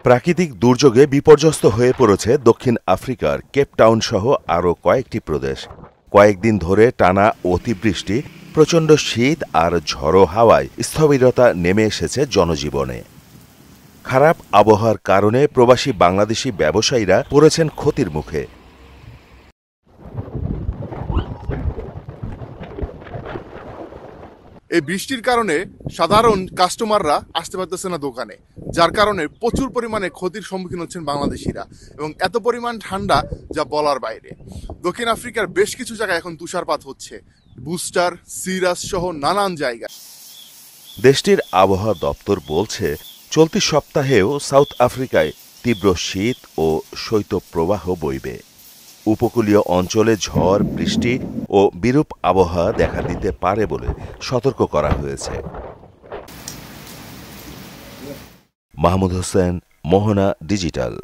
প্রাকৃতিক দুর্যোগে বিপর্যস্ত হয়ে পড়েছে দক্ষিণ আফ্রিকার কেপটাউন সহ আরও কয়েকটি প্রদেশ। কয়েকদিন ধরে টানা অতিবৃষ্টি, প্রচণ্ড শীত আর ঝড়ো হাওয়ায় স্থবিরতা নেমে এসেছে জনজীবনে। খারাপ আবহাওয়ার কারণে প্রবাসী বাংলাদেশি ব্যবসায়ীরা পড়েছেন ক্ষতির মুখে। এই বৃষ্টির কারণে সাধারণ কাস্টমাররা আসতে পারতেছে না দোকানে, যার কারণে প্রচুর পরিমাণে ক্ষতির সম্মুখীন হচ্ছেন বাংলাদেশিরা। এবং এত পরিমাণ ঠান্ডা যা বলার বাইরে। দক্ষিণ আফ্রিকার বেশ কিছু জায়গায় এখন তুষারপাত হচ্ছে, বুস্টার, সিরাস সহ নানান জায়গায়। দেশটির আবহাওয়া দপ্তর বলছে, চলতি সপ্তাহেও সাউথ আফ্রিকায় তীব্র শীত ও শৈত্যপ্রবাহ বইবে। উপকূলীয় অঞ্চলে ঝড়, বৃষ্টি ও বিরূপ আবহাওয়া দেখা দিতে পারে বলে সতর্ক করা হয়েছে। মাহমুদ হোসেন, মোহনা ডিজিটাল।